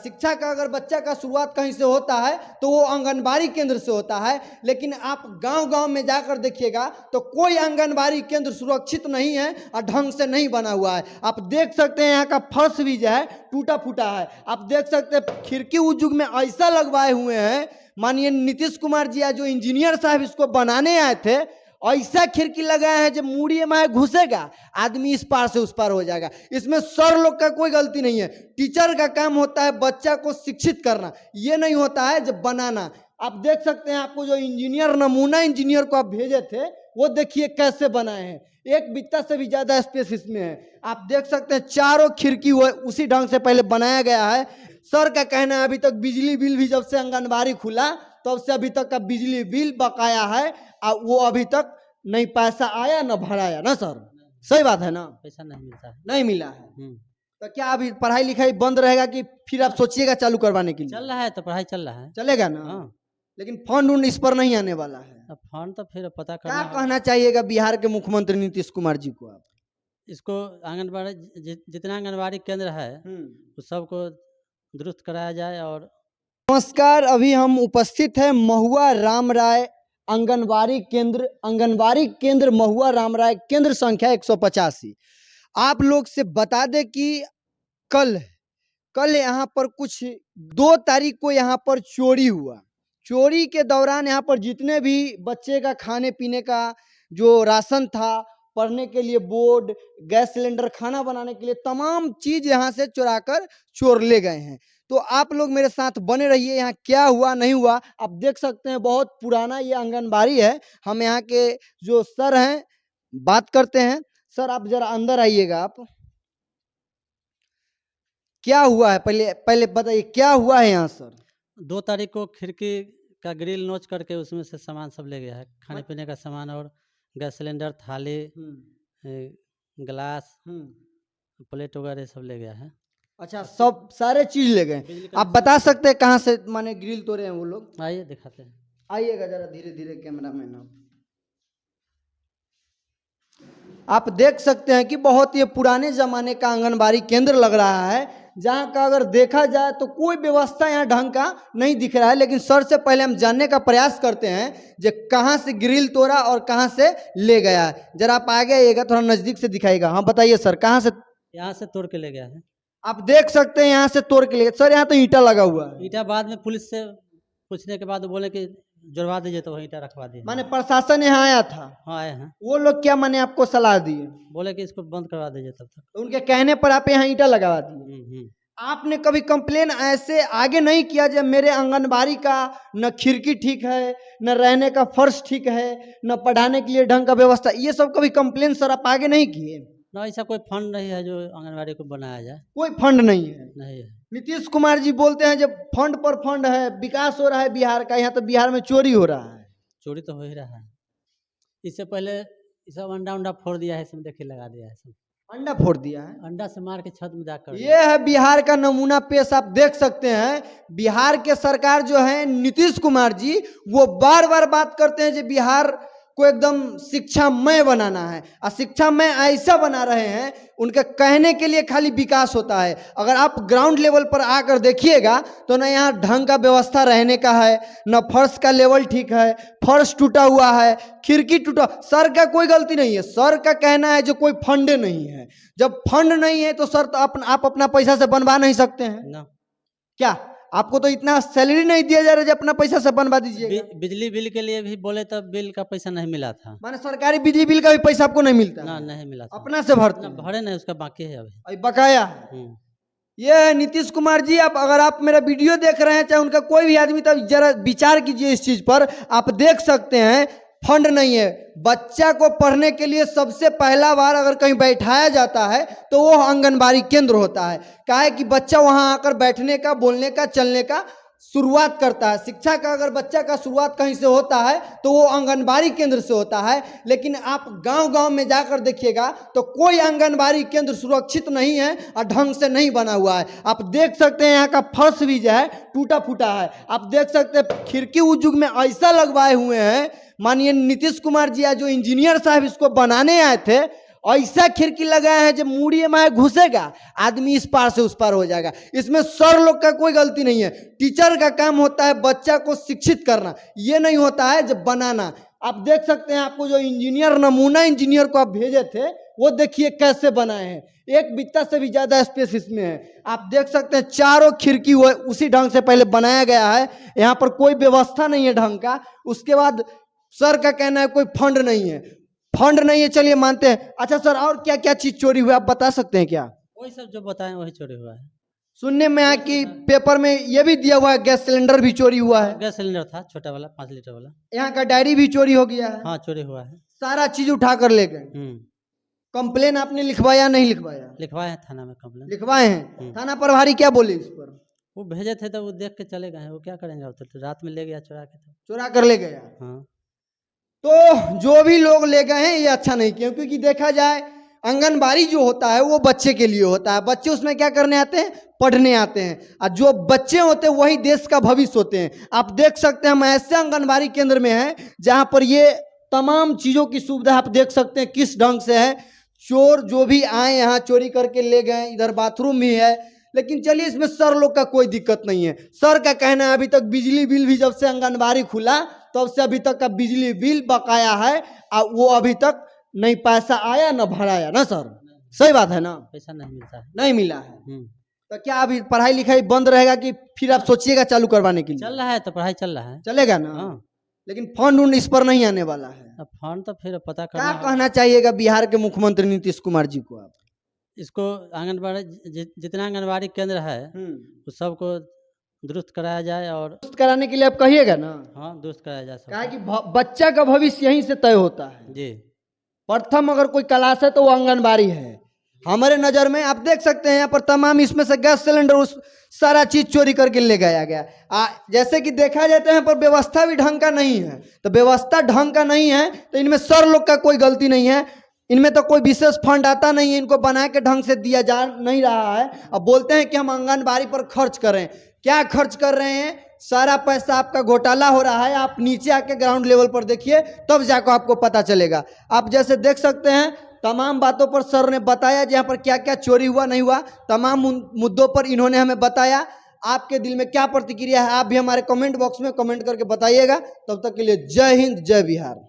शिक्षा का अगर बच्चा का शुरुआत कहीं से होता है तो वो आंगनबाड़ी केंद्र से होता है। लेकिन आप गांव-गांव में जाकर देखिएगा तो कोई आंगनबाड़ी केंद्र सुरक्षित नहीं है और ढंग से नहीं बना हुआ है। आप देख सकते हैं यहाँ का फर्श भी जो है टूटा फूटा है। आप देख सकते हैं खिड़की उद्योग में ऐसा लगवाए हुए हैं, माननीय नीतीश कुमार जी जो इंजीनियर साहब इसको बनाने आए थे, ऐसा खिड़की लगाए हैं जब मूड़ी में घुसेगा आदमी इस पार से उस पार हो जाएगा। इसमें सर लोग का कोई गलती नहीं है। टीचर का काम होता है बच्चा को शिक्षित करना, ये नहीं होता है जब बनाना। आप देख सकते हैं, आपको जो इंजीनियर नमूना इंजीनियर को आप भेजे थे वो देखिए कैसे बनाए हैं। एक बित्ता से भी ज्यादा स्पेस इसमें है। आप देख सकते हैं चारों खिड़की उसी ढंग से पहले बनाया गया है। सर का कहना है अभी तक बिजली बिल भी जब से आंगनबाड़ी खुला तब से अभी तक का बिजली बिल बकाया है, वो अभी तक नहीं पैसा आया न भराया ना सर। सही बात है ना, पैसा नहीं मिलता है, नहीं मिला है। तो क्या अभी पढ़ाई लिखाई बंद रहेगा कि फिर आप सोचिएगा चालू करवाने के लिए? चल रहा है तो पढ़ाई चल रहा है, चलेगा ना। हाँ। लेकिन फंड उन इस पर नहीं आने वाला है। अब फंड तो फिर पता क्या करना कहना चाहिएगा बिहार के मुख्यमंत्री नीतीश कुमार जी को आप? इसको आंगनबाड़ी जितना आंगनबाड़ी केंद्र है उस सबको दुरुस्त कराया जाए। और नमस्कार, अभी हम उपस्थित हैं महुआ राम राय आंगनबाड़ी केंद्र महुआ राम राय केंद्र संख्या 185। आप लोग से बता दें कि कल यहाँ पर कुछ 2 तारीख को यहाँ पर चोरी हुआ। चोरी के दौरान यहाँ पर जितने भी बच्चे का खाने पीने का जो राशन था, पढ़ने के लिए बोर्ड, गैस सिलेंडर, खाना बनाने के लिए तमाम चीज यहाँ से चुरा कर चोर ले गए हैं। तो आप लोग मेरे साथ बने रहिए, यहाँ क्या हुआ नहीं हुआ आप देख सकते हैं। बहुत पुराना ये आंगनबाड़ी है। हम यहाँ के जो सर हैं बात करते हैं। सर आप जरा अंदर आइएगा। आप क्या हुआ है पहले बताइए, क्या हुआ है यहाँ सर? 2 तारीख को खिड़की का ग्रिल नोच करके उसमें से सामान सब ले गया है, खाने पीने का सामान और गैस सिलेंडर, थाली, गिलास, प्लेट वगैरह सब ले गया है। अच्छा, सब सारे चीज ले गए। आप बता सकते हैं कहाँ से माने ग्रिल तोड़े हैं वो लोग? आइए दिखाते हैं, आइएगा जरा धीरे धीरे कैमरा मैन। आप देख सकते हैं कि बहुत ये पुराने जमाने का आंगनबाड़ी केंद्र लग रहा है, जहाँ का अगर देखा जाए तो कोई व्यवस्था यहाँ ढंग का नहीं दिख रहा है। लेकिन सर से पहले हम जानने का प्रयास करते हैं जो कहाँ से ग्रिल तोड़ा और कहाँ से ले गया है। जरा आप आगे आइएगा, थोड़ा नजदीक से दिखाइएगा। हाँ बताइए सर, कहाँ से? यहाँ से तोड़ के ले गया है। आप देख सकते हैं यहाँ से तोड़ के ले। सर यहाँ तो ईंटा लगा हुआ है। ईंटा बाद में पुलिस से पूछने के बाद बोले कि जुड़वा दीजिए, तो वही ईंटा रखवा दिए। माने प्रशासन यहाँ आया था? हाँ आए हैं। वो लोग क्या माने आपको सलाह दिए? बोले कि इसको बंद करवा दीजिए तब तक। उनके कहने पर आप यहाँ ईंटा लगवा दिए। आपने कभी कंप्लेन ऐसे आगे नहीं किया जब मेरे आंगनबाड़ी का न खिड़की ठीक है, न रहने का फर्श ठीक है, न पढ़ाने के लिए ढंग का व्यवस्था, ये सब कभी कंप्लेन सर आप आगे नहीं किए? ना, ऐसा कोई फंड नहीं है जो आंगनबाड़ी को बनाया जाए। कोई फंड नहीं है? नहीं है। नीतीश कुमार जी बोलते हैं जब फंड पर फंड है, विकास हो रहा है बिहार का। यहाँ तो बिहार में चोरी हो रहा है। चोरी तो हो ही रहा है। इससे पहले सब अंडा फोड़ दिया है, इसमें देखिए लगा दिया है, सब अंडा फोड़ दिया है। अंडा से मार के छत में जाकर। ये है बिहार का नमूना पेश। आप देख सकते हैं बिहार के सरकार जो है नीतीश कुमार जी, वो बार बार बात करते हैं कि बिहार को एकदम शिक्षामय बनाना है, और शिक्षामय ऐसा बना रहे हैं उनके कहने के लिए खाली विकास होता है। अगर आप ग्राउंड लेवल पर आकर देखिएगा तो ना यहाँ ढंग का व्यवस्था रहने का है, न फर्श का लेवल ठीक है, फर्श टूटा हुआ है, खिड़की टूटा। सर का कोई गलती नहीं है। सर का कहना है जो कोई फंड नहीं है। जब फंड नहीं है तो सर तो आप अपना पैसा से बनवा नहीं सकते हैं ना। क्या आपको तो इतना सैलरी नहीं दिया जा रहा है अपना पैसा से बनवा दीजिए? बिजली बिल के लिए भी बोले तब बिल का पैसा नहीं मिला था। माने सरकारी बिजली बिल का भी पैसा आपको नहीं मिलता? ना, नहीं मिला था। अपना से भरते? भरे नहीं, उसका बाकी है अभी बकाया है। ये है नीतीश कुमार जी। आप अगर आप मेरा वीडियो देख रहे हैं, चाहे उनका कोई भी आदमी, तो जरा विचार कीजिए इस चीज पर। आप देख सकते हैं फंड नहीं है। बच्चा को पढ़ने के लिए सबसे पहला बार अगर कहीं बैठाया जाता है तो वो आंगनबाड़ी केंद्र होता है। क्या है कि बच्चा वहां आकर बैठने का, बोलने का, चलने का शुरुआत करता है। शिक्षा का अगर बच्चा का शुरुआत कहीं से होता है तो वो आंगनबाड़ी केंद्र से होता है। लेकिन आप गांव-गांव में जाकर देखिएगा तो कोई आंगनबाड़ी केंद्र सुरक्षित नहीं है और ढंग से नहीं बना हुआ है। आप देख सकते हैं यहाँ का फर्श भी जो है टूटा फूटा है। आप देख सकते हैं खिड़की उद्योग में ऐसा लगवाए हुए हैं, माननीय नीतीश कुमार जी जो इंजीनियर साहब इसको बनाने आए थे, ऐसा खिड़की लगाया है जब मूड़ी में घुसेगा आदमी इस पार से उस पार हो जाएगा। इसमें सर लोग का कोई गलती नहीं है। टीचर का काम होता है बच्चा को शिक्षित करना, ये नहीं होता है जब बनाना। आप देख सकते हैं, आपको जो इंजीनियर नमूना इंजीनियर को आप भेजे थे वो देखिए कैसे बनाए हैं। एक बित्ता से भी ज्यादा स्पेस इसमें है। आप देख सकते हैं चारों खिड़की वो उसी ढंग से पहले बनाया गया है। यहाँ पर कोई व्यवस्था नहीं है ढंग का। उसके बाद सर का कहना है कोई फंड नहीं है, फंड नहीं है, चलिए मानते हैं। अच्छा सर, और क्या क्या चीज चोरी हुआ आप बता सकते हैं क्या? वही सब जो बताएं वही चोरी हुआ है। सुनने में आया कि पेपर में ये भी दिया हुआ है गैस सिलेंडर भी चोरी हुआ है। गैस सिलेंडर था छोटा वाला 5 लीटर वाला। यहाँ का डायरी भी चोरी हो गया है। हाँ चोरी हुआ है। सारा चीज उठा कर ले गए। कंप्लेन आपने लिखवाया नहीं लिखवाया? लिखवाए हैं थाना में कंप्लेन। लिखवाए हैं। थाना प्रभारी क्या बोले इस पर? वो भेजे थे तो वो देख के चले गए हैं, वो क्या करेंगे। अब तो रात में ले गया चुरा के। तो चुरा कर ले गया। हाँ, तो जो भी लोग ले गए हैं ये अच्छा नहीं किया, क्योंकि देखा जाए आंगनबाड़ी जो होता है वो बच्चे के लिए होता है। बच्चे उसमें क्या करने आते हैं? पढ़ने आते हैं। और जो बच्चे होते हैं वही देश का भविष्य होते हैं। आप देख सकते हैं हम ऐसे आंगनबाड़ी केंद्र में हैं जहां पर ये तमाम चीजों की सुविधा आप देख सकते हैं किस ढंग से है। चोर जो भी आए यहाँ चोरी करके ले गए। इधर बाथरूम भी है, लेकिन चलिए इसमें सर लोग का कोई दिक्कत नहीं है। सर का कहना है अभी तक बिजली बिल भी जब से आंगनबाड़ी खुला तब से अभी तक का बिजली बिल बकाया है, और वो अभी तक नहीं पैसा आया ना भराया ना सर। सही बात है ना? पैसा नहीं मिलता है। नहीं मिला है। तो क्या अभी पढ़ाई लिखाई बंद रहेगा कि फिर आप सोचिएगा चालू करवाने के लिए? चल रहा है तो पढ़ाई चल रहा है। चलेगा ना? हाँ। लेकिन फंड उंड इस पर नहीं आने वाला है। अब फंड तो फिर पता क्या करना होगा। कहना चाहिएगा बिहार के मुख्यमंत्री नीतीश कुमार जी को आप? इसको आंगनबाड़ी जितना आंगनबाड़ी केंद्र है उस सबको दुरुस्त कराया जाए। और दुरुस्त कराने के लिए आप कहिएगा ना? हाँ दुरुस्त कराया जाए क्या सब। कि बच्चा का भविष्य यहीं से तय होता है। जी। प्रथम अगर कोई क्लास है तो वो आंगनबाड़ी है हमारे नजर में। आप देख सकते हैं यहाँ पर तमाम इसमें से गैस सिलेंडर उस सारा चीज चोरी करके ले गया गया। जैसे कि देखा जाता है यहाँ पर व्यवस्था भी ढंग का नहीं है। तो व्यवस्था ढंग का नहीं है तो इनमें सर लोग का कोई गलती नहीं है। इनमें तो कोई विशेष फंड आता नहीं है, इनको बना के ढंग से दिया जा नहीं रहा है। अब बोलते हैं कि हम आंगनबाड़ी पर खर्च करें। क्या खर्च कर रहे हैं? सारा पैसा आपका घोटाला हो रहा है। आप नीचे आके ग्राउंड लेवल पर देखिए तब जाकर आपको पता चलेगा। आप जैसे देख सकते हैं तमाम बातों पर सर ने बताया जहाँ पर क्या क्या चोरी हुआ नहीं हुआ, तमाम मुद्दों पर इन्होंने हमें बताया। आपके दिल में क्या प्रतिक्रिया है आप भी हमारे कमेंट बॉक्स में कमेंट करके बताइएगा। तब तक के लिए जय हिंद जय बिहार।